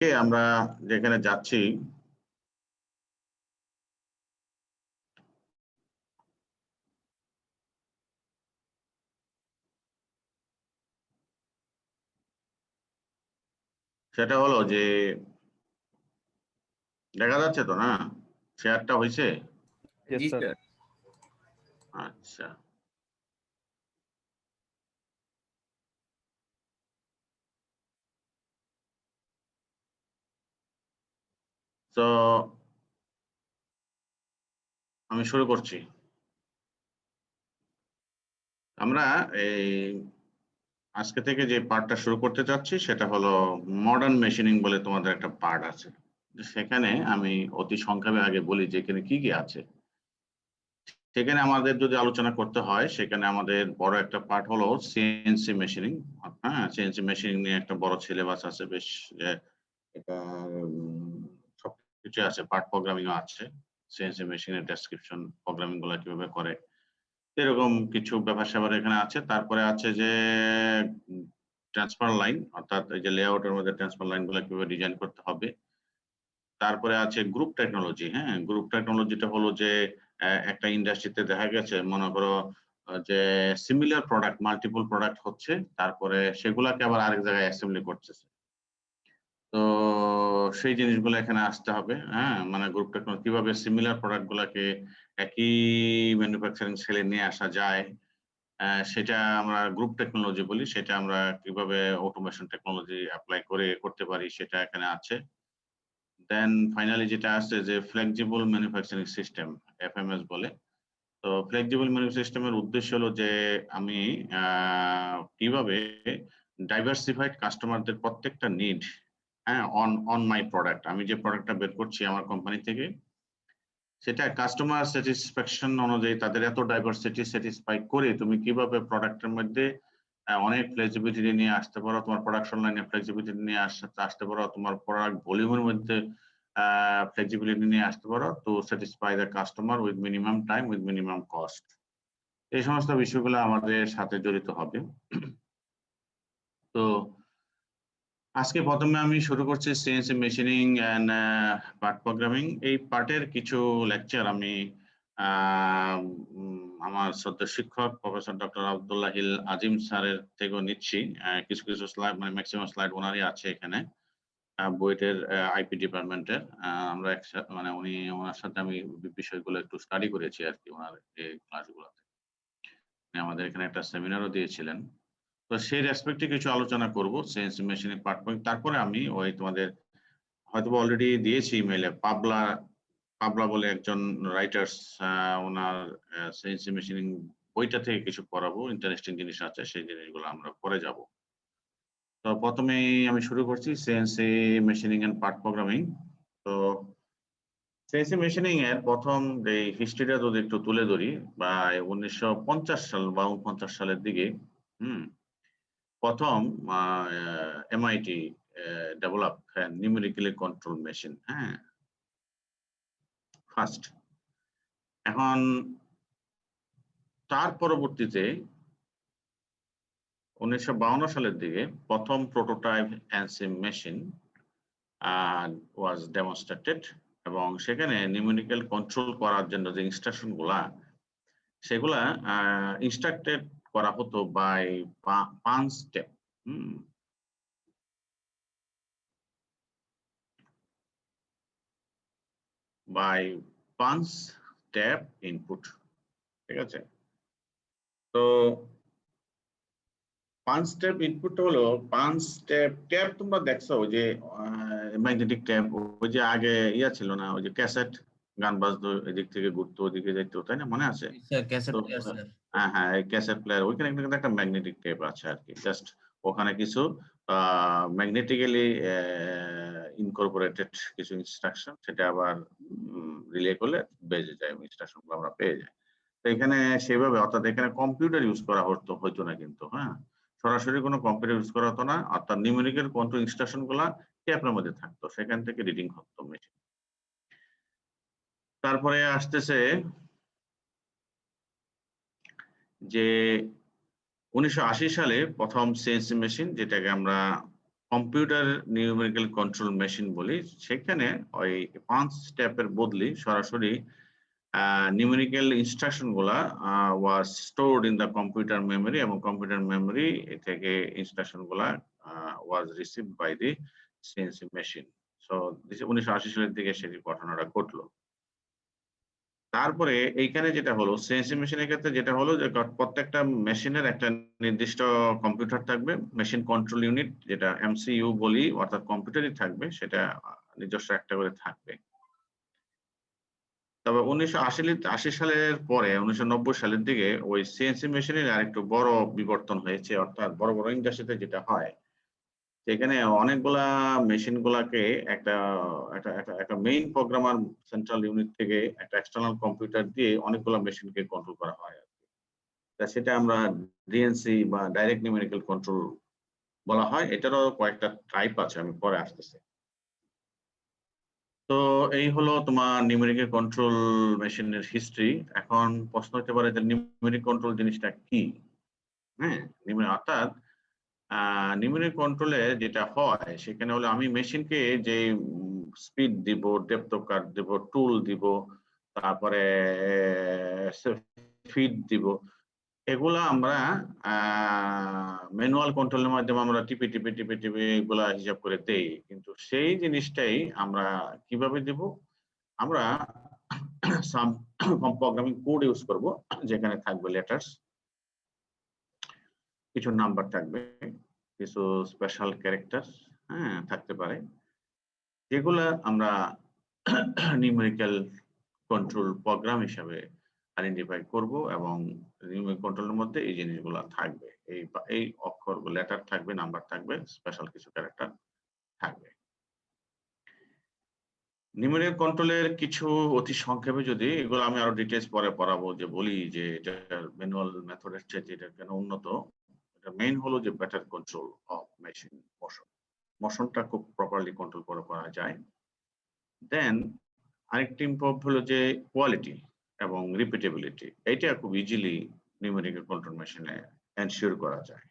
আমরা যেখানে যাচ্ছি সেটা হলো যে দেখা যাচ্ছে তো না শেয়ারটা হয়েছে। আচ্ছা তো আমি শুরু করছি। আমরা এই আজকে থেকে যে পার্টটা শুরু করতে চাচ্ছি সেটা হলো মডার্ন মেশিনিং বলে তোমাদের একটা পার্ট আছে। সেখানে আমি অতি সংক্ষেপে আগে বলি যে এখানে কি কি আছে। সেখানে আমাদের যদি আলোচনা করতে হয় সেখানে আমাদের বড় একটা পার্ট হলো সিএনসি মেশিনিং। হ্যাঁ, সিএনসি মেশিনিং নিয়ে একটা বড় সিলেবাস আছে বেশ। এটা সবকিছু আছে, পার্ট প্রোগ্রামিং আছে, সিএনসি মেশিনের ডেসক্রিপশন, প্রোগ্রামিং গুলো কিভাবে করে এরকম কিছু ব্যাপার স্যাপার এখানে আছে। তারপরে আছে যে ট্রান্সফার লাইন, অর্থাৎ এই যে লেআউটের মধ্যে ট্রান্সফার লাইন গুলো কিভাবে ডিজাইন করতে হবে। তারপরে আছে গ্রুপ টেকনোলজি। হ্যাঁ, গ্রুপ টেকনোলজিটা হলো যে একটা ইন্ডাস্ট্রিতে দেখা গেছে মনে করো যে সিমিলার প্রোডাক্ট, মাল্টিপল প্রোডাক্ট হচ্ছে, তারপরে সেগুলাকে আবার আরেক জায়গায় অ্যাসেম্বলি করতেছে। তো সেই জিনিসগুলো এখানে আসতে হবে। হ্যাঁ, মানে গ্রুপ টেকনোলজি কিভাবে সিমিলার প্রোডাক্ট গুলাকে একই ম্যানুফ্যাকচারিং সেলে নিয়ে আসা যায়, সেটা আমরা গ্রুপ টেকনোলজি বলি। সেটা আমরা কিভাবে অটোমেশন টেকনোলজি অ্যাপ্লাই করে করতে পারি সেটা এখানে আছে। দেন ফাইনালি যেটা আসছে যে ফ্লেক্সিবল ম্যানুফ্যাকচারিং সিস্টেম, এফএমএস বলে। তো ফ্লেক্সিবল ম্যানুফ্যাকচারিং সিস্টেমের উদ্দেশ্য হলো যে আমি কিভাবে ডাইভার্সিফাইড কাস্টমারদের প্রত্যেকটা নিড, হ্যাঁ, অন মাই প্রোডাক্ট, আমি যে প্রোডাক্টটা বের করছি আমার কোম্পানি থেকে, সেটা কাস্টমার স্যাটিসফ্যাকশন অনুযায়ী তাদের এত ডাইভার্সিটি স্যাটিসফাই করে তুমি কিভাবে প্রোডাক্টের মধ্যে অনেক ফ্লেক্সিবিলিটি নিয়ে আসতে পারো, তোমার প্রোডাকশন লাইনে ফ্লেক্সিবিলিটি নিয়ে আসতে পারো, তোমার প্রোডাক্ট ভলিউমের মধ্যে ফ্লেক্সিবিলিটি নিয়ে আসতে পারো to satisfy the customer with minimum time, with minimum cost. এই সমস্ত বিষয়গুলো আমাদের সাথে জড়িত হবে। তো আজকে প্রথমে আমি শুরু করছি CNC machining and part programming. এই পার্টের কিছু লেকচার আমি আমার শ্রদ্ধেয় শিক্ষক প্রফেসর ডক্টর আব্দুল্লাহ হিল আজিম স্যারের থেকেও নিচ্ছি। কিছু কিছু স্লাইড, মানে ম্যাক্সিমাম স্লাইড ওনারই আছে এখানে, বুয়েটের আইপি ডিপার্টমেন্টের। আমরা একসাথে, মানে উনি, ওনার সাথে আমি বিষয়গুলো একটু স্টাডি করেছি আর কি, ওনার এই ক্লাসগুলোতে। আমাদের এখানে একটা সেমিনারও দিয়েছিলেন। তো সেই রেসপেক্টে কিছু আলোচনা করব সিএনসি মেশিনিং পার্ট। তারপরে আমি ওই তোমাদের হয়তো অলরেডি দিয়েছি ইমেইলে, পাবলা বলে একজন রাইটার্স, ওনার সিএনসি মেশিনিং বইটা থেকে কিছু পড়াবো, ইন্টারেস্টিং জিনিস আছে, সেই জিনিসগুলো আমরা পরে যাব। তো প্রথমেই আমি শুরু করছি CNC machining and part programming. তো সিএনসি মেশিনিং এর প্রথম এই হিস্ট্রিটা যদি একটু তুলে ধরি, বা 1950 সাল বা 49 সালের দিকে, প্রথম MIT develop numerically control machine. হ্যাঁ, ফার্স্ট। এখন তার পরবর্তীতে 1952 সালের দিকে প্রথম প্রোটোটাইপ এনসি মেশিন ওয়াজ ডেমনস্ট্রেটেড, এবং সেখানে নিউমেরিক্যাল কন্ট্রোল করার জন্য যে ইনস্ট্রাকশন গুলা, সেগুলা ইনস্ট্রাক্টেড করা হতো বাই পাঁচ স্টেপ। বাই পাঁচ স্টেপ ইনপুট। ঠিক আছে, তো পাঁচ স্টেপ ইনপুট হলো পাঁচ স্টেপ ট্যাব। তোমরা দেখছো ওই যে ম্যাগনেটিক ট্যাব, ওই যে আগে ইয়া ছিল না, ওই যে ক্যাসেট, গান বাজতো, এদিক থেকে ঘুরতো ওদিকে যেত, তাই না, মনে আছে? তো হ্যাঁ হ্যাঁ, এই ক্যাসেট প্লেয়ার, ওইখানে কিন্তু একটা ম্যাগনেটিক টেপ আছে আর কি। জাস্ট ওখানে কিছু ম্যাগনেটিক্যালি ইনকর্পোরেটেড কিছু ইনস্ট্রাকশন, সেটা আবার রিলে করলে বেজে যায়, ইনস্ট্রাকশন গুলো আমরা পেয়ে যাই। তো এখানে সেভাবে, অর্থাৎ এখানে কম্পিউটার ইউজ করা হতো না কিন্তু। হ্যাঁ, সরাসরি কোনো কম্পিউটার ইউজ করা হতো না, অর্থাৎ নিউমেরিক্যাল কন্ট্রোল ইনস্ট্রাকশন গুলা ট্যাপের মধ্যে থাকতো, সেখান থেকে রিডিং হতো মেশিন। তারপরে আসতেছে যে 1980 সালে প্রথম সিএনসি মেশিন, যেটাকে আমরা কম্পিউটার নিউমেরিক্যাল কন্ট্রোল মেশিন বলি, সেখানে ওই 5 স্টেপের বদলি সরাসরি নিউমেরিক্যাল ইনস্ট্রাকশন গুলা was stored in the computer memory, এবং কম্পিউটার মেমরি থেকে ইনস্ট্রাকশন গুলা was received by the CNC machine. So 1980 সালের দিকে সেটি ঘটনাটা ঘটলো। তারপরে এইখানে যেটা হলো সিএনসি মেশিনের ক্ষেত্রে যেটা হলো যে প্রত্যেকটা মেশিনের একটা নির্দিষ্ট কম্পিউটার থাকবে, মেশিন কন্ট্রোল ইউনিট যেটা এমসিইউ বলি, অর্থাৎ কম্পিউটারই থাকবে, সেটা নিজস্ব একটা করে থাকবে। তবে 1980 সালের পরে 1990 সালের দিকে ওই সিএনসি মেশিনের আরেকটু বড় বিবর্তন হয়েছে, অর্থাৎ বড় বড় ইন্ডাস্ট্রিতে যেটা হয় সেখানে অনেকগুলা মেশিন গুলাকে একটা একটা একটা একটা মেইন প্রোগ্রামার সেন্ট্রাল ইউনিট থেকে একটা এক্সটার্নাল কম্পিউটার দিয়ে অনেকগুলা মেশিনকে কন্ট্রোল করা হয়। তা সেটা আমরা ডিএনসি বা ডাইরেক্ট নিউমেরিক্যাল কন্ট্রোল বলা হয়। এটারও কয়েকটা টাইপ আছে, আমি পরে আসতেছি। তো এই হলো তোমার নিউমেরিক্যাল কন্ট্রোল মেশিনের হিস্ট্রি। এখন প্রশ্ন হতে পারে যে নিউমেরিক কন্ট্রোল জিনিসটা কি? হ্যাঁ, অর্থাৎ নিউমেরিক কন্ট্রোলে যেটা হয় সেখানে হলো আমি মেশিনকে যে স্পিড দিব, ডেপথ অফ কাট দিব, টুল দিব, তারপরে ফিড দিব, এগুলা আমরা ম্যানুয়াল কন্ট্রোলের মাধ্যমে আমরা টিপে এগুলা হিসাব করে দেই। কিন্তু সেই জিনিসটাই আমরা কিভাবে দিব? আমরা সাম প্রোগ্রামিং কোড ইউজ করব, যেখানে থাকবে লেটার্স, কিছু নাম্বার থাকবে, কিছু স্পেশাল ক্যারেক্টার থাকতে পারে, যেগুলা আমরা নিউমেরিক্যাল কন্ট্রোল প্রোগ্রাম হিসাবে আইডেন্টিফাই করব, এবং নিউমেরিক কন্ট্রোলের মধ্যে এই জিনিসগুলো থাকবে, এই অক্ষর লেটার থাকবে, নাম্বার থাকবে, স্পেশাল কিছু ক্যারেক্টার থাকবে। নিউমেরিক কন্ট্রোলের কিছু অতি সংক্ষেপে যদি এগুলো আমি আরো ডিটেইলস পরে পড়াবো, যে বলি যে এটা ম্যানুয়াল মেথডের চেয়ে এটা কেন উন্নত। এটা মেইন হলো যে বেটার কন্ট্রোল অফ মেশিন মোশনটা খুব প্রপারলি কন্ট্রোল করা যায়। দেন আরেকটি ইম্পর্টেন্ট হলো যে কোয়ালিটি এবং রিপিটেবিলিটি, এটা খুব ইজিলি নিউমেরিক্যাল কন্ট্রোল মেশিনে এনশিওর করা যায়।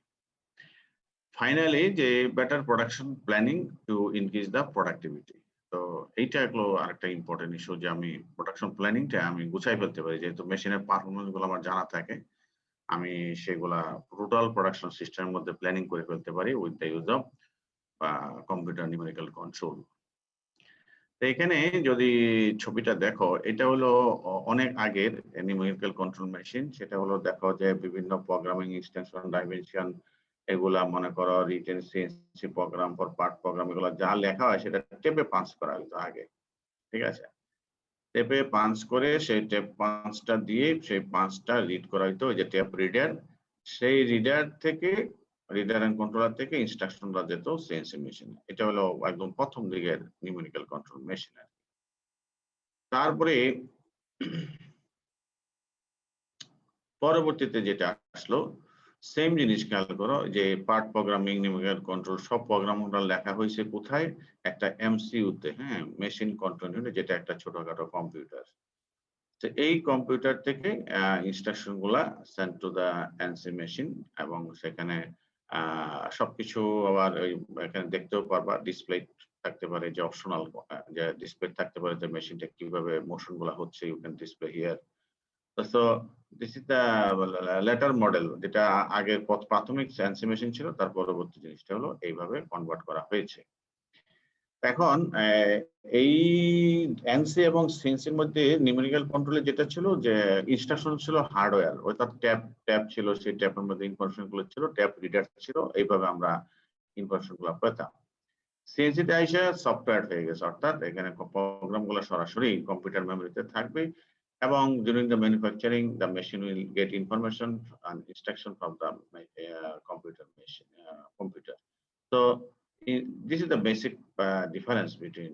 ফাইনালি যে better production planning to increase the productivity. তো এইটা হলো আরেকটা ইম্পর্টেন্ট ইস্যু, যে আমি প্রোডাকশন প্ল্যানিংটা আমি গুছাই ফেলতে পারি, যেহেতু মেশিনের পারফরমেন্স গুলো আমার জানা থাকে, আমি সেগুলা টোটাল প্রোডাকশন সিস্টেমের মধ্যে প্ল্যানিং করে ফেলতে পারি with the use of computer numerical control. এখানে যদি ছবিটা দেখো, এটা হলো অনেক আগের নিউমেরিক্যাল কন্ট্রোল মেশিন। সেটা হলো দেখো যে বিভিন্ন প্রোগ্রামিং এক্সটেনশন, ডাইমেনশন, এগুলা মনে করো written CNC program for part program, এগুলো যা লেখা হয় সেটা টেপে পাঞ্চ করা হতো আগে, ঠিক আছে? টেপে পাঞ্চ করে সেই টেপ পাঞ্চটা দিয়ে সেই পাঞ্চটা রিড করা হতো, ওই যে টেপ রিডার, সেই রিডার থেকে রিডার এন্ড কন্ট্রোলার থেকে ইনস্ট্রাকশনটা যেত সিএনসি মেশিনে। এটা হলো একদম প্রথম দিকের নিউমেরিক্যাল কন্ট্রোল মেশিন। তারপরে পরবর্তীতে যেটা আসলো, সেম জিনিস খেয়াল করো, যে পার্ট প্রোগ্রামিং, নিউমেরিক্যাল কন্ট্রোল সব প্রোগ্রামগুলো লেখা হয়েছে কোথায়? একটা এমসিইউ তে, মেশিন কন্ট্রোল ইউনিট, যেটা একটা ছোটখাটো কম্পিউটার। তো এই কম্পিউটার থেকে ইনস্ট্রাকশন গুলা send to the NC machine, এবং সেখানে সবকিছু আবার এখানে দেখতেও পারবা, ডিসপ্লে থাকতে পারে, যে অপশনাল যে ডিসপ্লে থাকতে পারে, যে মেশিনটা কিভাবে মোশন গুলা হচ্ছে, you can display here. So this is the latter model, যেটা আগের প্রাথমিক এনসি মেশিন ছিল, তার পরবর্তী জিনিসটা হলো এইভাবে কনভার্ট করা হয়েছে। এখন এই এনসি এবং সিএনসির মধ্যে নিউমেরিক্যাল কন্ট্রোলে যেটা ছিল, যে ইনস্ট্রাকশন ছিল হার্ডওয়্যার, অর্থাৎ ট্যাব ছিল, সেই ট্যাবের মধ্যে ইনফরমেশন গুলো ছিল, ট্যাব রিডার ছিল, এইভাবে আমরা ইনফরমেশন গুলো পেতাম। সিএনসিতে আইসা সফটওয়্যার হয়ে গেছে, অর্থাৎ এখানে প্রোগ্রাম গুলো সরাসরি কম্পিউটার মেমোরিতে থাকবে, এবং during the manufacturing the machine will get information and instruction from the computer. So this is the basic difference between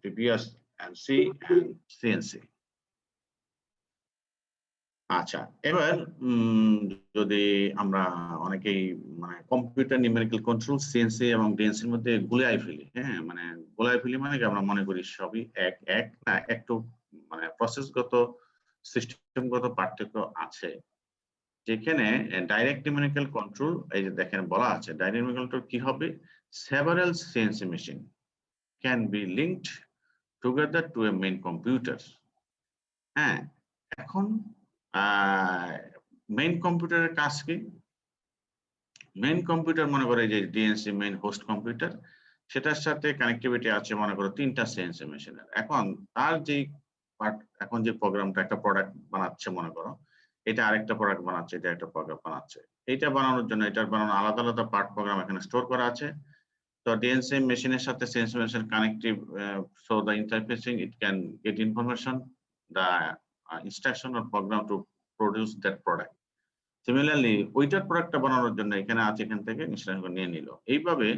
previous NC and CNC. আচ্ছা, এবার যদি আমরা অনেকেই মানে কম্পিউটার নিউমেরিক্যাল কন্ট্রোল সিএনসি এবং ডিএনসির মধ্যে গুলিয়ে ফেলি, মানে গুলিয়ে ফেলি মানে কি, আমরা মনে করি সবই এক না, একটু মানে প্রসেসগত সিস্টেমগত পার্থক্য আছে। যেখানে ডাইরেক্ট নিউমেরিক্যাল কন্ট্রোল, এই যে দেখেন বলা আছে ডাইরেক্ট নিউমেরিক্যাল কন্ট্রোল কি হবে, several CNC machine can be linked together to a main computer. হ্যাঁ, এখন মেইন কম্পিউটারের কাজ কি? মেইন কম্পিউটার মনে করে যে ডিএনসি মেইন হোস্ট কম্পিউটার, সেটার সাথে কানেক্টিভিটি আছে মনে করো 3টা সিএনসি মেশিনের। এখন তার যে পার্ট, এখন যে প্রোগ্রামটা একটা প্রোডাক্ট বানাচ্ছে মনে করো, এটা আরেকটা প্রোডাক্ট বানাচ্ছে, এটা একটা প্রোগ্রাম বানাচ্ছে। এইটা বানানোর জন্য এটার বানানো আলাদা আলাদা পার্ট প্রোগ্রাম এখানে স্টোর করা আছে। তো ডিএনসি মেশিনের সাথে CNC machine connective, so the interfacing it can get information, the instruction or program to produce that product. Similarly ওইটার প্রোডাক্টটা বানানোর জন্য এখানে আছে, এখান থেকে ইনস্ট্রাকশন নিয়ে নিল। এইভাবে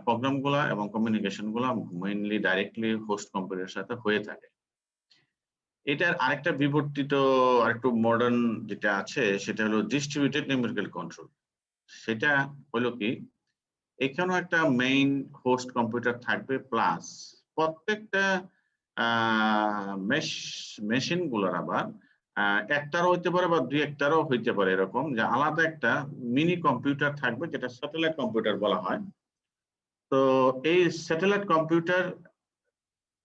প্রোগ্রাম গুলা এবং কমিউনিকেশন গুলা মেইনলি ডাইরেক্টলি হোস্ট কম্পিউটারের সাথে হয়ে থাকে। এটার আরেকটা বিবর্তিত আরেকটু মডার্ন যেটা আছে সেটা হলো ডিস্ট্রিবিউটেড নিউমেরিক্যাল কন্ট্রোল। সেটা হলো কি, এখানেও একটা মেইন হোস্ট কম্পিউটার থাকবে, প্লাস প্রত্যেকটা মেশিন গুলোর আবার একটারও হইতে পারে বা দুই একটারও হইতে পারে এরকম, যে আলাদা একটা মিনি কম্পিউটার থাকবে যেটা স্যাটেলাইট কম্পিউটার বলা হয়। তো এই স্যাটেলাইট কম্পিউটার,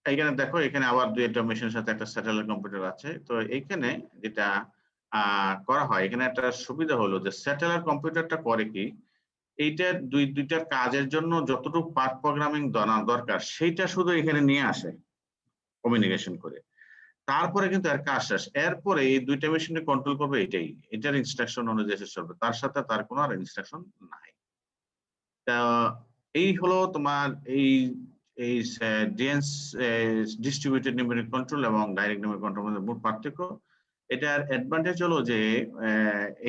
এখানে দেখো এখানে আবার দুই একটা মেশিনের সাথে একটা স্যাটেলাইট কম্পিউটার আছে। তো এইখানে যেটা করা হয়, এখানে একটা সুবিধা হলো যে স্যাটেলাইট কম্পিউটারটা করে কি, এইটার দুইটার কাজের জন্য যতটুকু পার্ট প্রোগ্রামিং দরকার সেইটা শুধু এখানে নিয়ে আসে কমিউনিকেশন করে। তারপরে কিন্তু এর কাজ শেষ। এরপরে এই দুইটা মেশিনে কন্ট্রোল করবে এটাই, এটার ইনস্ট্রাকশন অনুযায়ী শেষ হবে, তার সাথে তার কোনো আর ইনস্ট্রাকশন নাই। তা এই হলো তোমার এই এই ডিস্ট্রিবিউটেড নিউমেরিক কন্ট্রোল এবং ডাইরেক্ট নিউমেরিক কন্ট্রোল মধ্যে মূল পার্থক্য। এটার অ্যাডভান্টেজ হলো যে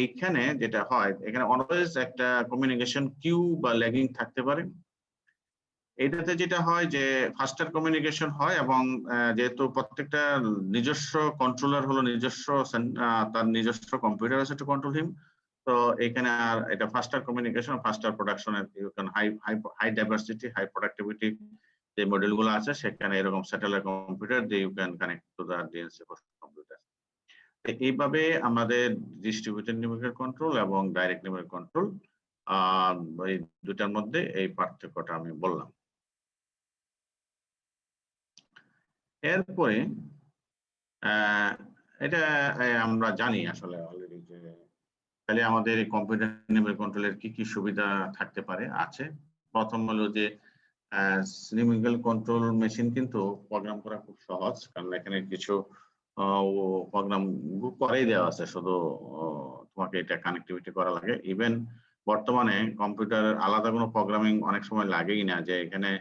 এইখানে যেটা হয়, এখানে অলওয়েজ একটা কমিউনিকেশন কিউ বা ল্যাগিং থাকতে পারে। এটাতে যেটা হয় যে ফাস্টার কমিউনিকেশন হয়, এবং যেহেতু প্রত্যেকটা নিজস্ব কন্ট্রোলার হলো নিজস্ব, তার নিজস্ব কম্পিউটার আছে টু কন্ট্রোল হিম। তো এখানে আর এটা ফাস্টার কমিউনিকেশন, ফাস্টার প্রোডাকশনের, you can high diversity, high productivity যে মডেল গুলো আছে সেখানে এরকম স্যাটেলাইট কম্পিউটার দিয়ে you can connect to the DNC host computer. এইভাবে আমাদের ডিস্ট্রিবিউটেড নিউমেরিক্যাল কন্ট্রোল এবং ডাইরেক্ট নিউমেরিক্যাল কন্ট্রোল, এই দুটার মধ্যে এই পার্থক্যটা আমি বললাম। এরপরে এটা আমরা জানি আসলে অলরেডি যে তাহলে আমাদের এই কম্পিউটার নিউমেরিক্যাল কন্ট্রোলের কি কি সুবিধা থাকতে পারে আছে। প্রথম হলো যে নিউমেরিক্যাল কন্ট্রোল মেশিন কিন্তু প্রোগ্রাম করা খুব সহজ, কারণ এখানে কিছু প্রোগ্রাম করেই দেওয়া আছে, শুধু তোমাকে এটা কানেক্টিভিটি করা লাগে। ইভেন বর্তমানে কম্পিউটার আলাদা কোনো প্রোগ্রামিং অনেক সময় লাগেই না, যে এখানে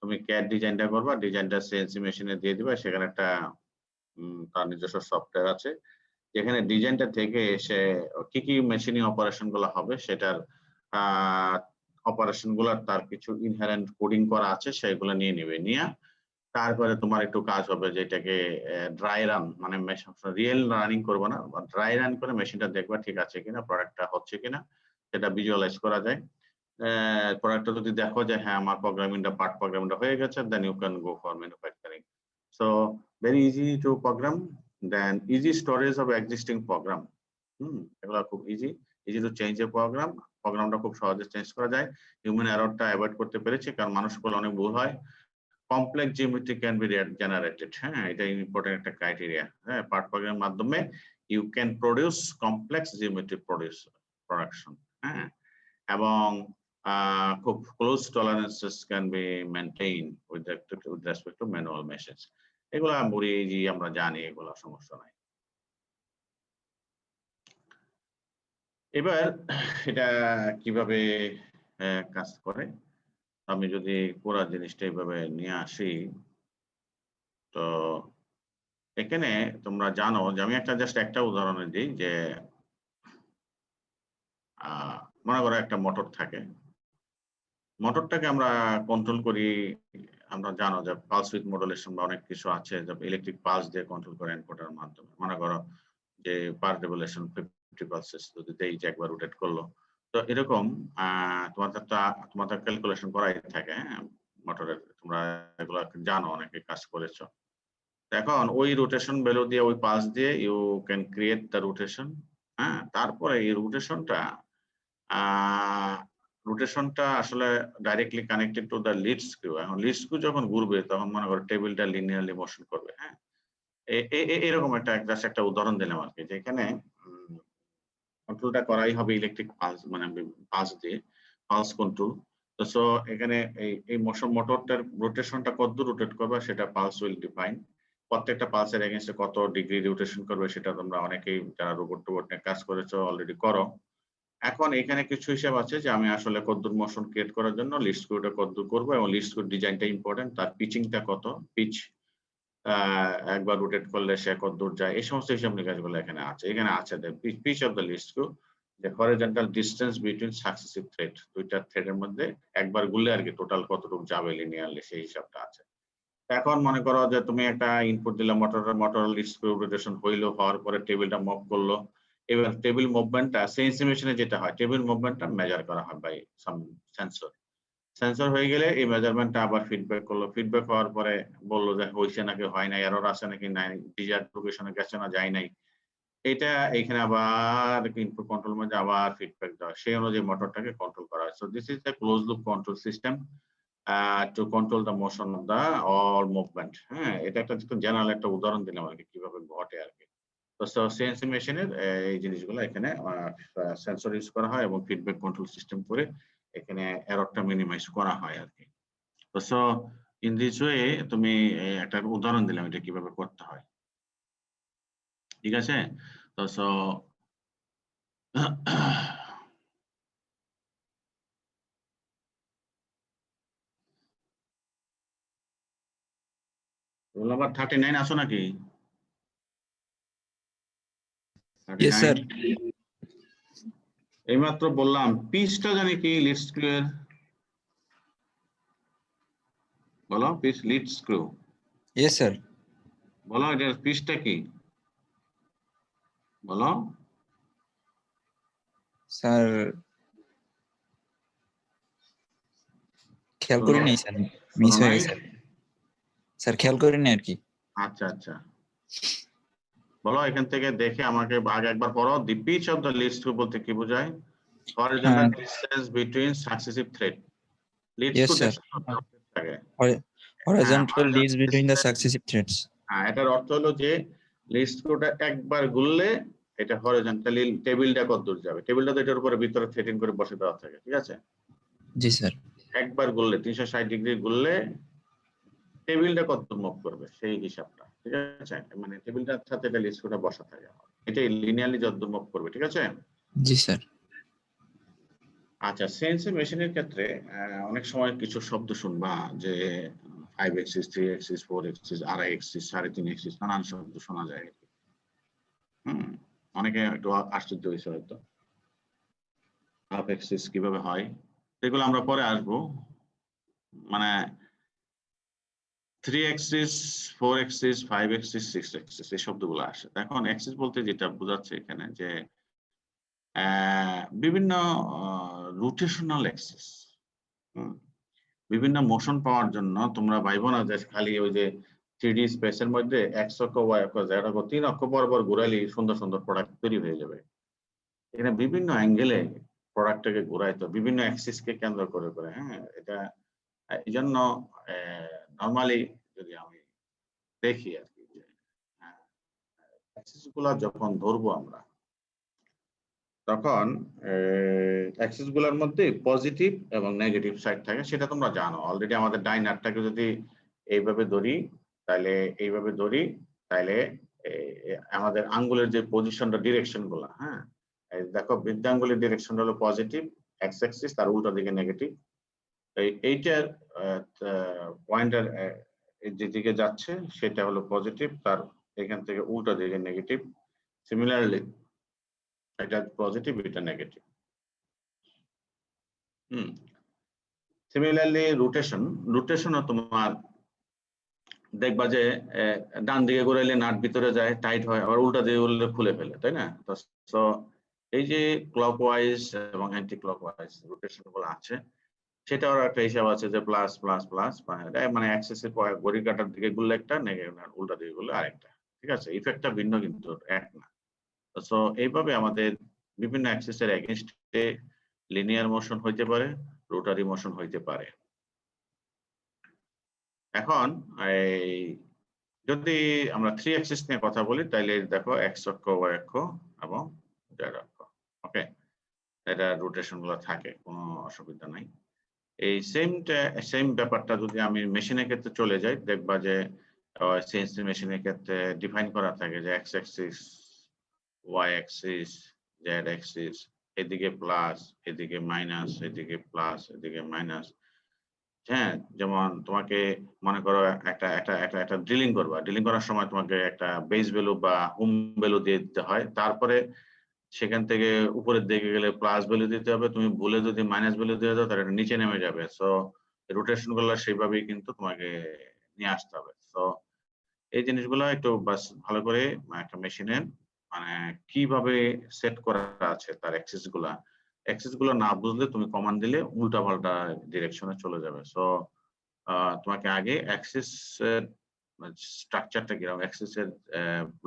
তুমি ক্যাড ডিজাইনটা করবা, ডিজাইনটা সিএনসি মেশিনে দিয়ে দিবা, সেখানে একটা তার নিজস্ব সফটওয়্যার আছে যেখানে ডিজাইনটা থেকে সে কি কি মেশিনিং অপারেশন গুলো হবে সেটার অপারেশন গুলার তার কিছু ইনহেরেন্ট কোডিং করা আছে, সেগুলো নিয়ে নিবে, নিয়ে তারপরে তোমার একটু কাজ হবে যেটাকে ড্রাই রান, মানে রিয়েল রানিং করবো না, ড্রাই রান করে মেশিনটা দেখবা ঠিক আছে কিনা, প্রোডাক্টটা হচ্ছে কিনা সেটা ভিজুয়ালাইজ করা যায়। প্রোডাক্টটা যদি দেখো যে হ্যাঁ আমার প্রোগ্রামিংটা পার্ট প্রোগ্রামিংটা হয়ে গেছে, then you can go for manufacturing. So very easy to program, then easy storage of existing program. এগুলো খুব easy to change a program, প্রোগ্রামটা খুব সহজে চেঞ্জ করা যায়। হিউম্যান এররটা অ্যাভয়েড করতে পেরেছি, কারণ মানুষ বলে অনেক ভুল হয়। Complex geometry can be generated, হ্যাঁ এটা ইম্পর্টেন্ট একটা ক্রাইটেরিয়া। হ্যাঁ, পার্ট প্রোগ্রামের মাধ্যমে you can produce complex geometry production, হ্যাঁ, এবং খুব close tolerances can be maintain with respect to manual machines. এগুলা আমরা জানি, এগুলা সমস্যা নাই। এবার এটা কিভাবে কাজ করে, আমি যদি পুরো জিনিসটা এইভাবে নিয়ে আসি, তো এখানে তোমরা জানো যে আমি জাস্ট একটা উদাহরণ দিই, যে মনে করো একটা মোটর থাকে, মোটরটাকে আমরা কন্ট্রোল করি, আমরা জানো যে পালস উইথ মডুলেশন বা অনেক কিছু আছে, যে ইলেকট্রিক পালস দিয়ে কন্ট্রোল করে ইনপুটের মাধ্যমে। মনে করো যে পার রেভলিউশন 50 পালসেস যদি দেই, যে একবার রোটেট করলো, তো এরকম তোমাদের ক্যালকুলেশন করাই থাকে। হ্যাঁ, মোটরের তোমরা এগুলো জানো, অনেকে কাজ করেছো। এখন ওই রোটেশন ভ্যালু দিয়ে, ওই পালস দিয়ে you can create the rotation. হ্যাঁ, তারপরে এই রোটেশনটা রোটেশনটা আসলে directly connected to the lead screw. এখন লিড স্ক্রু যখন ঘুরবে তখন মনে করো টেবিলটা লিনিয়ারলি মোশন করবে, হ্যাঁ? এরকম জাস্ট একটা উদাহরণ দিলাম আরকি, যে এখানে কন্ট্রোলটা করাই হবে ইলেকট্রিক পালস, মানে পালস দিয়ে, পালস কন্ট্রোল। তো সো এখানে এই মোটরটার রোটেশনটা কতদূর রোটেট করবে সেটা পালস উইল ডিফাইন। প্রত্যেকটা পালসের এগেইনস্টে কত ডিগ্রি রোটেশন করবে সেটা তোমরা অনেকেই যারা রোবট নিয়ে কাজ করেছো অলরেডি করো। এখন এখানে কিছু হিসাব আছে যে আমি আসলে কতদূর মোশন ক্রিয়েট করার জন্য লিড স্ক্রুটা কতদূর করবো, এবং লিড স্ক্রুর ডিজাইনটা ইম্পর্টেন্ট, তার পিচিংটা কত, পিচ একবার রোটেট করলে সে কতদূর যায়, এই সমস্ত হিসাব নিকাশগুলো এখানে আছে। এখানে আছে pitch of the lead screw, the horizontal distance between successive thread, দুইটা থ্রেডের মধ্যে একবার ঘুরলে আর কি টোটাল কতটুকু যাবে লিনিয়ারলি, সেই হিসাবটা আছে। এখন মনে করো যে তুমি একটা ইনপুট দিলে মোটর লিড স্ক্রু রোটেশন হইলো, হওয়ার পরে টেবিলটা মুভ করলো। এবার টেবিল মুভমেন্টটা সিএনসি মেশিনে যেটা হয়, টেবিল মুভমেন্টটা মেজার করা হয় বাই সাম সেন্সর হয়ে গেলে এই মেজারমেন্টটা আবার ফিডব্যাক করলো, ফিডব্যাক হওয়ার পরে বললো যে হইছে নাকি হয় নাই, এরর আছে নাকি নাই, ডিজায়ার্ড লোকেশনে গেছে না যায় নাই, এটা এখানে আবার ইনপুট কন্ট্রোল মধ্যে আবার ফিডব্যাক দেওয়া, সেই অনুযায়ী মোটরটাকে কন্ট্রোল করা হয়। So this is the close loop control system to control the motion of the all movement. হ্যাঁ, এটা একটা জেনারেল একটা উদাহরণ দিলাম আর কি কিভাবে ঘটে আর কি। তো সিএনসি মেশিনের এই জিনিসগুলো এখানে সেন্সর ইউজ করা হয় এবং ফিডব্যাক কন্ট্রোল সিস্টেম করে এখানে এররটা মিনিমাইজ করা হয় আর কি। তো সো ইন দিস ওয়ে তুমি একটা উদাহরণ দিলাম এটা কিভাবে করতে হয়, ঠিক আছে? তো সো রোল নাম্বার 39 আসো নাকি? Yes, sir. এইমাত্র বললাম পিচটা জানি কি লিড স্ক্রু এর, বলো pitch lead screw, Yes, sir. বলো এটার পিচটা কি বলো। স্যার খেয়াল করি নাই স্যার, মিস হয়ে গেছে স্যার, খেয়াল করি নাই আর কি। আচ্ছা আচ্ছা, বলো এখান থেকে দেখে আমাকে আগে একবার পড়ো। The pitch of the lead screw বলতে কি বোঝায়? Horizontal distance between successive thread. Lead Yes, screw sir. থাকে, Horizontal leads between the successive threads. হ্যাঁ, এটার অর্থ হলো যে লিড স্ক্রুটা একবার ঘুরলে এটা হরিজন্টালি টেবিলটা কতদূর যাবে, টেবিলটা তো এটার উপরে ভিতরে থ্রেডিং করে বসে দেওয়া থাকে, ঠিক আছে? জি স্যার। একবার ঘুরলে 360 ডিগ্রি ঘুরলে টেবিলটা কতদূর মুভ করবে সেই হিসাবটা, ঠিক আছে? মানে টেবিলটার সাথে এটা লিড স্ক্রুটা বসা থাকে, এটাই লিনিয়ারলি যতদূর মুভ করবে, ঠিক আছে? জি স্যার। আচ্ছা, সিএনসি মেশিনের ক্ষেত্রে অনেক সময় কিছু শব্দ শুনবা যে 5 এক্সিস, 3 এক্সিস, 4 এক্সিস, আড়াই এক্সিস, 3.5 এক্সিস, নানান শব্দ শোনা যায়। অনেকে একটু আশ্চর্য হয়েছে হয়তো হাফ এক্সিস কিভাবে হয়, এগুলো আমরা পরে আসবো। মানে 3 এক্সিস, 4 এক্সিস, 5 এক্সিস, 6 এক্সিস এই শব্দগুলো আসে। এখন এক্সিস বলতে যেটা বোঝাচ্ছে এখানে যে বিভিন্ন রোটেশনাল এক্সিস, বিভিন্ন মোশন পাওয়ার জন্য তোমরা ভাইবো না যে খালি ওই যে 3D স্পেসের মধ্যে এক্স অক্ষ, ওয়াই অক্ষ, জেড অক্ষ, 3 অক্ষ বরাবর ঘুরাইলে সুন্দর সুন্দর প্রোডাক্ট তৈরি হয়ে যাবে। এখানে বিভিন্ন অ্যাঙ্গেলে প্রোডাক্টটাকে ঘুরাইতো বিভিন্ন অ্যাক্সিসকে কেন্দ্র করে করে। হ্যাঁ, এটা এই জন্য নর্মালি যদি আমি দেখি আর কি যে অ্যাক্সিস গুলা যখন ধরবো আমরা তখন অ্যাক্সিস গুলোর মধ্যে পজিটিভ এবং নেগেটিভ সাইড থাকে, সেটা তোমরা জানো অলরেডি। আমাদের ডাইনারটাকে যদি এইভাবে ধরি তাহলে এইভাবে ধরি তাহলে আমাদের আঙ্গুলের যে পজিশনটা, ডিরেকশন গুলা, হ্যাঁ দেখো বৃদ্ধাঙ্গুলের ডিরেকশন হলো পজিটিভ, এক্স অ্যাক্সিস, তার উল্টো দিকে নেগেটিভ। এইটার পয়েন্টার যেদিকে যাচ্ছে সেটা হলো পজিটিভ, তার এখান থেকে উল্টো দিকে নেগেটিভ। সিমিলারলি এটা পজিটিভ, এটা নেগেটিভ। সিমিলারলি রোটেশনও তোমার দেখবা যে ডান দিকে ঘুরাইলে নাট ভিতরে যায়, টাইট হয়, আবার উল্টা দিকে ঘুরলে খুলে ফেলে, তাই না? তো এই যে ক্লকওয়াইজ এবং অ্যান্টি ক্লকওয়াইজ রোটেশন গুলো আছে, সেটাও একটা হিসাব আছে যে প্লাস প্লাস প্লাস, মানে অ্যাক্সিসের ঘড়ি কাটার দিকে ঘুরলে একটা, উল্টা দিকে ঘুরলে আরেকটা, ঠিক আছে? ইফেক্টটা ভিন্ন কিন্তু এক না। সো এইভাবে আমাদের বিভিন্ন অ্যাক্সিসের এগেইনস্টে লিনিয়ার মোশন হইতে পারে, রোটারি মোশন হইতে পারে। এখন এই যদি আমরা 3 অ্যাক্সিস নিয়ে কথা বলি তাইলে দেখো এক্স অক্ষ, ওয়াই অক্ষ এবং জেড অক্ষ। ওকে, এটা রোটেশন গুলো থাকে, কোনো অসুবিধা নাই। এই সেম ব্যাপারটা যদি আমি মেশিনের ক্ষেত্রে চলে যাই, দেখবা যে সিএনসি মেশিনের ক্ষেত্রে ডিফাইন করা থাকে যে X axis, Y axis, Z axis, এদিকে প্লাস, এদিকে মাইনাস, এদিকে প্লাস, এদিকে মাইনাস। হ্যাঁ, যেমন তোমাকে মনে করো একটা ড্রিলিং করবা, ড্রিলিং করার সময় তোমাকে একটা বেস ভ্যালু বা হোম ভ্যালু দিয়ে দিতে হয়, তারপরে সেখান থেকে উপরের দিকে গেলে প্লাস ভ্যালু দিতে হবে। তুমি ভুলে যদি মাইনাস ভ্যালু দিয়ে দাও তাহলে এটা নিচে নেমে যাবে। সো রোটেশন গুলো সেইভাবেই কিন্তু তোমাকে নিয়ে আসতে হবে। সো এই জিনিসগুলো একটু বাস ভালো করে একটা মেশিনের মানে কিভাবে সেট করা আছে তার অ্যাক্সিস গুলো না বুঝলে তুমি কমান্ড দিলে উল্টাপাল্টা ডিরেকশনে চলে যাবে। সো তোমাকে আগে অ্যাক্সিস এর স্ট্রাকচারটা কিরকম, অ্যাক্সিস এর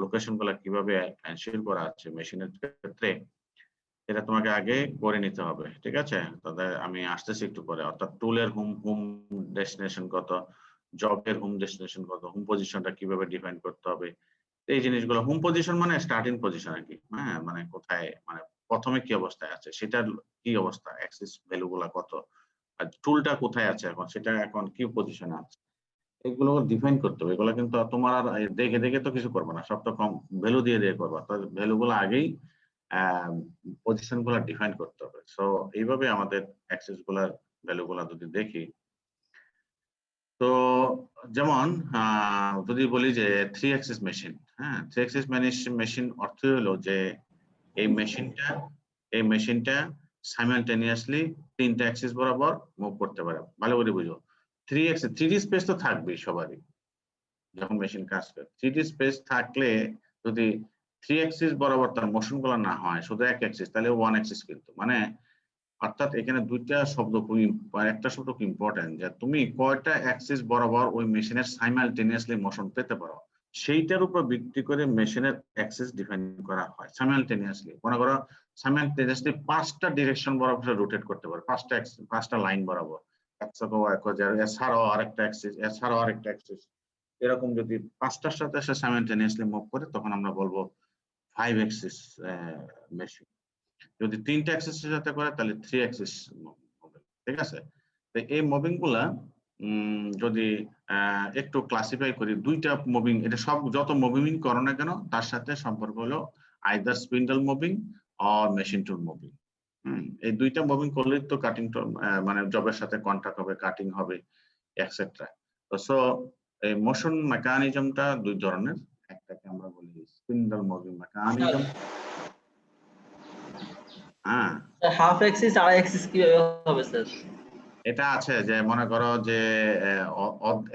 লোকেশন গুলো কিভাবে এনশিওর করা আছে মেশিনের ক্ষেত্রে, এটা তোমাকে আগে করে নিতে হবে। ঠিক আছে, তাহলে আমি আসতেছি একটু পরে। অর্থাৎ টুলের হোম ডেস্টিনেশন কত, জবের হোম ডেস্টিনেশন কত, হোম পজিশনটা কিভাবে ডিফাইন করতে হবে, এই জিনিসগুলো। হোম পজিশন মানে স্টার্টিং পজিশন আর কি, হ্যাঁ, মানে কোথায়, মানে প্রথমে কি অবস্থায় আছে সেটার কি অবস্থা, অ্যাক্সিস ভ্যালু গুলা কত, আর টুলটা কোথায় আছে এখন, সেটা এখন কি পজিশনে আছে, এগুলো ডিফাইন করতে হবে। এগুলো কিন্তু তোমার আর দেখে দেখে তো কিছু করবে না, সব তো কম ভ্যালু দিয়ে দিয়ে করবা। তো ভ্যালু গুলো আগেই পজিশন গুলা ডিফাইন করতে হবে। সো এইভাবে আমাদের অ্যাক্সেস গুলার ভ্যালু গুলা যদি দেখি, তো যেমন যদি বলি যে 3 অ্যাক্সিস মেশিন, হ্যাঁ, 3 অ্যাক্সিস মেশিন অর্থ হলো যে এই মেশিনটা সাইমালটেনিয়াসলি 3টা অ্যাক্সিস বরাবর মুভ করতে পারে। ভালো করে বুঝো, 3 অ্যাক্সিস 3D স্পেস তো থাকবেই সবারই যখন মেশিন কাজ করে। 3D স্পেস থাকলে যদি 3 অ্যাক্সিস বরাবর তার মোশন গুলো না হয়, শুধু এক অ্যাক্সিস, তাহলে 1 অ্যাক্সিস কিন্তু মানে, অর্থাৎ এখানে দুইটা শব্দ খুব একটা শব্দ খুব ইম্পর্টেন্ট, যে তুমি কয়টা অ্যাক্সিস বরাবর ওই মেশিনের সাইমালটেনিয়াসলি মোশন পেতে পারো, সেইটার উপর ভিত্তি করে মেশিনের অ্যাক্সিস ডিফাইন করা হয়। সাইমালটেনিয়াসলি মনে করো সাইমালটেনিয়াসলি 5টা ডিরেকশন বরাবর রোটেট করতে পারে, 5টা লাইন বরাবর, এছাড়াও আরেকটা অ্যাক্সিস, এছাড়াও আরেকটা অ্যাক্সিস, এরকম যদি 5টার সাথে সে সাইমালটেনিয়াসলি মুভ করে তখন আমরা বলবো 5 অ্যাক্সিস মেশিন। যদি 3টা অ্যাক্সিসের সাথে করে তাহলে 3 অ্যাক্সিস মুভিং। ঠিক আছে, তো এই মুভিং গুলা যদি একটু ক্লাসিফাই করি, দুইটা মুভিং, এটা সব যত মুভিং করো না কেন তার সাথে সম্পর্ক হলো either spindle moving or machine tool moving. এই দুইটা মুভিং করলে তো কাটিং মানে জবের সাথে কন্টাক্ট হবে, কাটিং হবে, এটসেট্রা। তো সো এই মোশন মেকানিজমটা দুই ধরনের, একটাকে আমরা বলি স্পিন্ডল মুভিং মেকানিজম। হ্যাঁ, হাফ অ্যাক্সিস আর অ্যাক্সিস কিভাবে হবে স্যার? এটা আছে যে মনে করো যে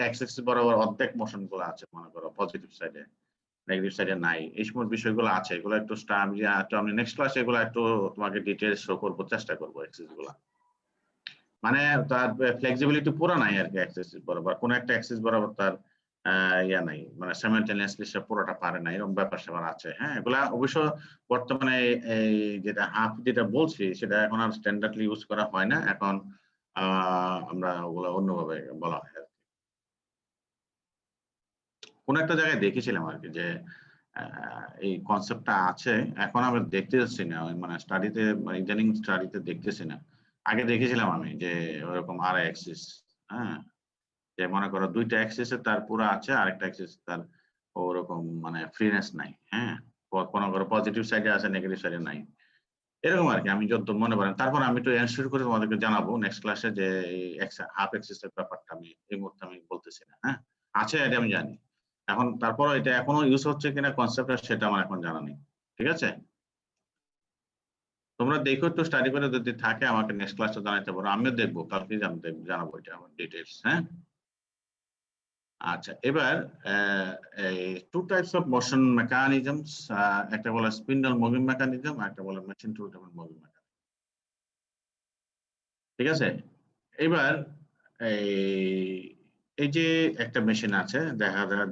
এক্স বরাবর অর্ধেক মোশন গুলো আছে, মনে করো পজিটিভ সাইডে, নেগেটিভ সাইডে নাই, এই সময় বিষয়গুলো আছে। এগুলো একটু আমি নেক্সট ক্লাসে এগুলো একটু তোমাকে ডিটেইলস শো করবো, চেষ্টা করবো এক্সেস গুলা। মানে তার ফ্লেক্সিবিলিটি পুরো নাই আর কি, অ্যাক্সেস বরাবর কোন একটা অ্যাক্সেস বরাবর তার ইয়া নাই, মানে সাইমালটেনিয়াসলি সে পুরোটা পারে না, এরকম ব্যাপার স্যাপার আছে। হ্যাঁ, এগুলা অবশ্য বর্তমানে এই যেটা হাফ যেটা বলছি সেটা এখন আর স্ট্যান্ডার্ডলি ইউজ করা হয় না, এখন আমরা ওগুলো অন্যভাবে বলা হয় আর কি। কোন একটা জায়গায় দেখেছিলাম আর কি যে এই কনসেপ্টটা আছে, এখন আমরা দেখতে যাচ্ছি না, মানে স্টাডিতে, ইদানিং স্টাডিতে দেখতেছি না। আগে দেখেছিলাম আমি যে ওরকম আর অ্যাক্সিস, হ্যাঁ, যে মনে করো দুইটা অ্যাক্সিসে তার পুরো আছে, আরেকটা অ্যাক্সিস তার ওরকম মানে ফ্রিনেস নাই। হ্যাঁ, মনে করো পজিটিভ সাইডে আছে, নেগেটিভ সাইডে নাই, এরকম আর কি। আমি যত মনে করেন, তারপর আমি একটু এনশিওর করে তোমাদেরকে জানাবো নেক্সট ক্লাসে যে হাফ অ্যাক্সিসের ব্যাপারটা আমি এই মুহূর্তে আমি বলতেছি না। হ্যাঁ, আছে, এটা আমি জানি। এখন তারপর এটা এখনো ইউজ হচ্ছে কিনা কনসেপ্টটা, সেটা আমার এখন জানা নেই। ঠিক আছে, তোমরা দেখো একটু স্টাডি করে, যদি থাকে আমাকে নেক্সট ক্লাসে জানাতে পারো, আমিও দেখবো, কালকে জানাবো এটা আমার ডিটেইলস। হ্যাঁ, আচ্ছা, এবার এই two types of motion mechanisms, একটা বলে স্পিন্ডল মুভিং মেকানিজম, একটা বলে মেশিন টুল মুভিং মেকানিজম। ঠিক আছে, এবার এই এই যে একটা মেশিন আছে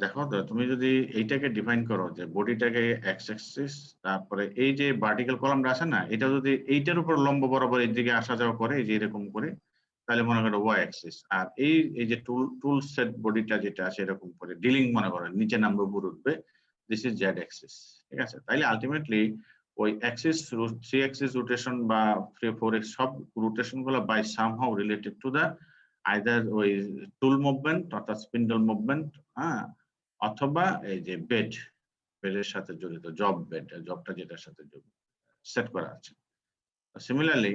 দেখো তো, তুমি যদি এইটাকে ডিফাইন করো যে বডিটাকে এক্স অ্যাক্সিস, তারপরে এই যে ভার্টিক্যাল কলামটা আছে না, এটা যদি এইটার উপর লম্ব বরাবর এই দিকে আসা যাওয়া করে, এই যে এরকম করে, তাহলে মনে করো ওয়াই অ্যাক্সিস। আর এই যে টুল সেট বডিটা যেটা আছে এরকম করে ডিলিং মনে করো, নিচে নামবে উপর উঠবে, দিস ইজ জেড অ্যাক্সিস। ঠিক আছে, তাইলে আলটিমেটলি ওই অ্যাক্সিস 3 অ্যাক্সিস রোটেশন বা 4 এক্স সব রোটেশন গুলো by somehow related to the either ওই টুল মুভমেন্ট অর্থাৎ স্পিন্ডল মুভমেন্ট, হ্যাঁ, অথবা এই যে বেডের সাথে জড়িত জবটা যেটার সাথে সেট করা আছে। সিমিলারলি